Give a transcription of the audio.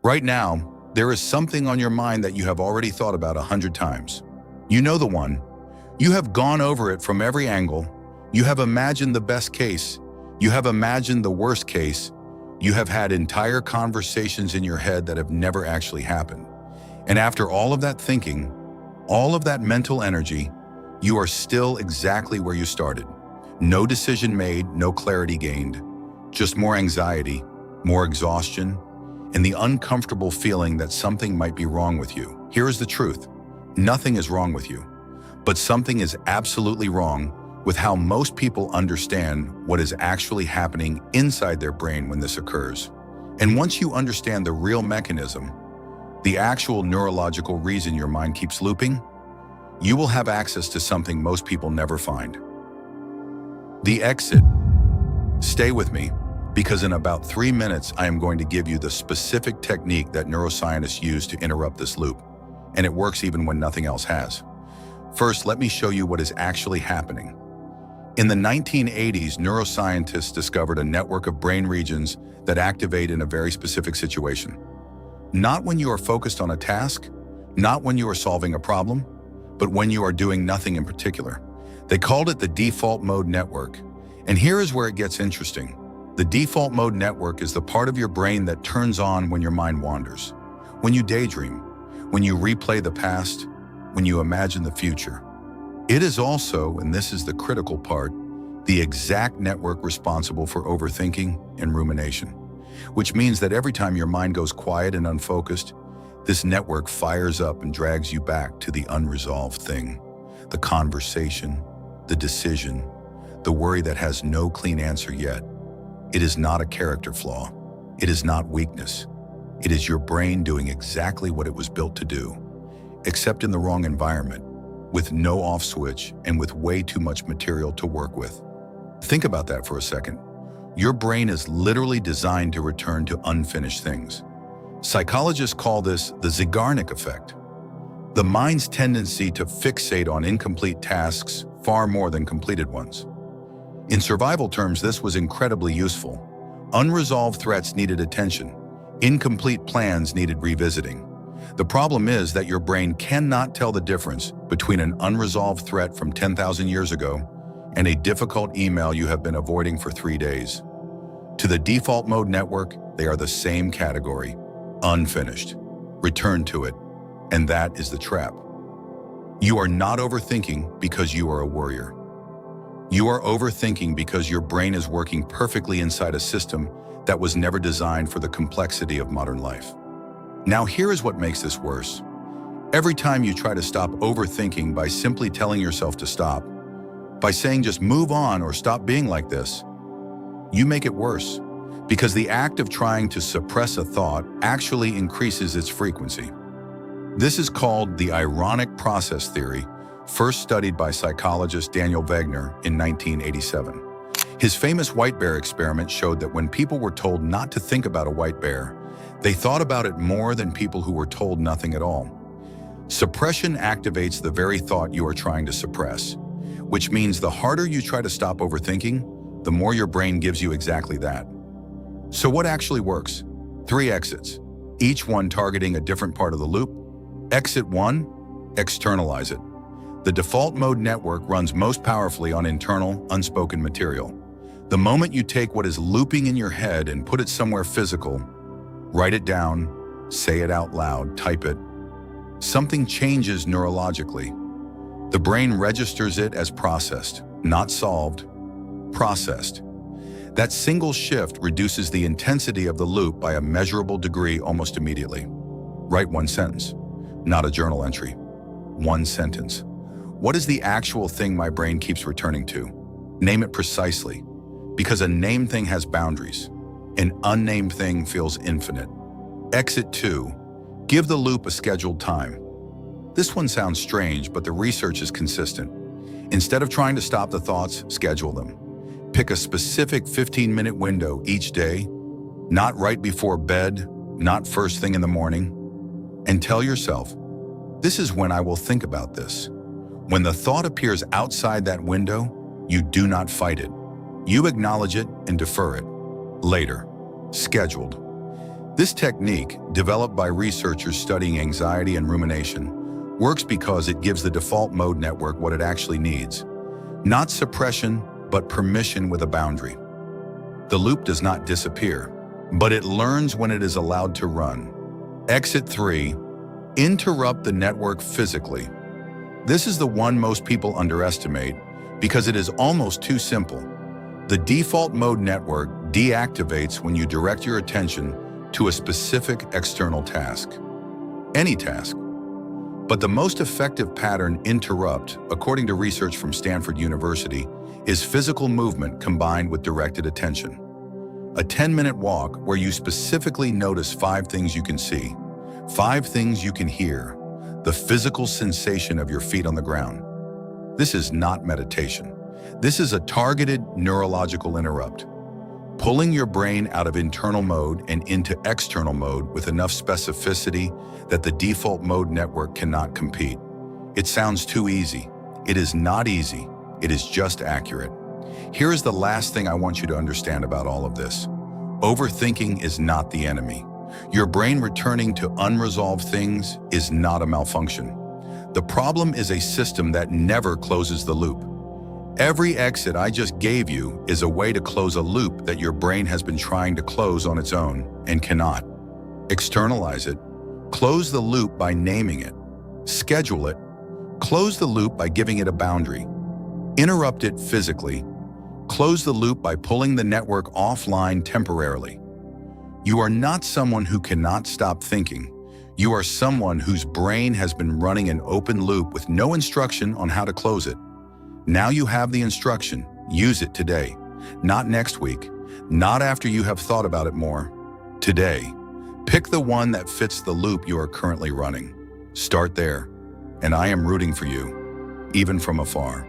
Right now, there is something on your mind that you have already thought about 100 times. You know the one. You have gone over it from every angle. You have imagined the best case. You have imagined the worst case. You have had entire conversations in your head that have never actually happened. And after all of that thinking, all of that mental energy, you are still exactly where you started. No decision made, no clarity gained, just more anxiety, more exhaustion, and the uncomfortable feeling that something might be wrong with you. Here is the truth. Nothing is wrong with you, but something is absolutely wrong with how most people understand what is actually happening inside their brain when this occurs. And once you understand the real mechanism, the actual neurological reason your mind keeps looping, you will have access to something most people never find. The exit. Stay with me, because in about 3 minutes, I am going to give you the specific technique that neuroscientists use to interrupt this loop, and it works even when nothing else has. First, let me show you what is actually happening. In the 1980s, neuroscientists discovered a network of brain regions that activate in a very specific situation. Not when you are focused on a task, not when you are solving a problem, but when you are doing nothing in particular. They called it the default mode network. And here is where it gets interesting. The default mode network is the part of your brain that turns on when your mind wanders, when you daydream, when you replay the past, when you imagine the future. It is also, and this is the critical part, the exact network responsible for overthinking and rumination, which means that every time your mind goes quiet and unfocused, this network fires up and drags you back to the unresolved thing, the conversation, the decision, the worry that has no clean answer yet. It is not a character flaw. It is not weakness. It is your brain doing exactly what it was built to do, except in the wrong environment, with no off switch and with way too much material to work with. Think about that for a second. Your brain is literally designed to return to unfinished things. Psychologists call this the Zeigarnik Effect, the mind's tendency to fixate on incomplete tasks far more than completed ones. In survival terms, this was incredibly useful. Unresolved threats needed attention. Incomplete plans needed revisiting. The problem is that your brain cannot tell the difference between an unresolved threat from 10,000 years ago and a difficult email you have been avoiding for 3 days. To the default mode network, they are the same category, unfinished. Return to it, and that is the trap. You are not overthinking because you are a worrier. You are overthinking because your brain is working perfectly inside a system that was never designed for the complexity of modern life. Now, here is what makes this worse. Every time you try to stop overthinking by simply telling yourself to stop, by saying just move on or stop being like this, you make it worse, because the act of trying to suppress a thought actually increases its frequency. This is called the ironic process theory, first studied by psychologist Daniel Wegner in 1987. His famous white bear experiment showed that when people were told not to think about a white bear, they thought about it more than people who were told nothing at all. Suppression activates the very thought you are trying to suppress, which means the harder you try to stop overthinking, the more your brain gives you exactly that. So what actually works? 3 exits, each one targeting a different part of the loop. Exit 1, externalize it. The default mode network runs most powerfully on internal, unspoken material. The moment you take what is looping in your head and put it somewhere physical, write it down, say it out loud, type it, something changes neurologically. The brain registers it as processed, not solved, processed. That single shift reduces the intensity of the loop by a measurable degree almost immediately. Write 1 sentence, not a journal entry. 1 sentence. What is the actual thing my brain keeps returning to? Name it precisely, because a named thing has boundaries. An unnamed thing feels infinite. Exit 2, give the loop a scheduled time. This one sounds strange, but the research is consistent. Instead of trying to stop the thoughts, schedule them. Pick a specific 15-minute window each day, not right before bed, not first thing in the morning, and tell yourself, this is when I will think about this. When the thought appears outside that window, you do not fight it. You acknowledge it and defer it. Later. Scheduled. This technique, developed by researchers studying anxiety and rumination, works because it gives the default mode network what it actually needs. Not suppression, but permission with a boundary. The loop does not disappear, but it learns when it is allowed to run. Exit 3. Interrupt the network physically. This is the one most people underestimate because it is almost too simple. The default mode network deactivates when you direct your attention to a specific external task. Any task. But the most effective pattern interrupt, according to research from Stanford University, is physical movement combined with directed attention. A 10-minute walk where you specifically notice 5 things you can see, 5 things you can hear, the physical sensation of your feet on the ground. This is not meditation. This is a targeted neurological interrupt, pulling your brain out of internal mode and into external mode with enough specificity that the default mode network cannot compete. It sounds too easy. It is not easy. It is just accurate. Here is the last thing I want you to understand about all of this. Overthinking is not the enemy. Your brain returning to unresolved things is not a malfunction. The problem is a system that never closes the loop. Every exit I just gave you is a way to close a loop that your brain has been trying to close on its own and cannot. Externalize it. Close the loop by naming it. Schedule it. Close the loop by giving it a boundary. Interrupt it physically. Close the loop by pulling the network offline temporarily. You are not someone who cannot stop thinking. You are someone whose brain has been running an open loop with no instruction on how to close it. Now you have the instruction. Use it today. Not next week. Not after you have thought about it more. Today. Pick the one that fits the loop you are currently running. Start there. And I am rooting for you, even from afar.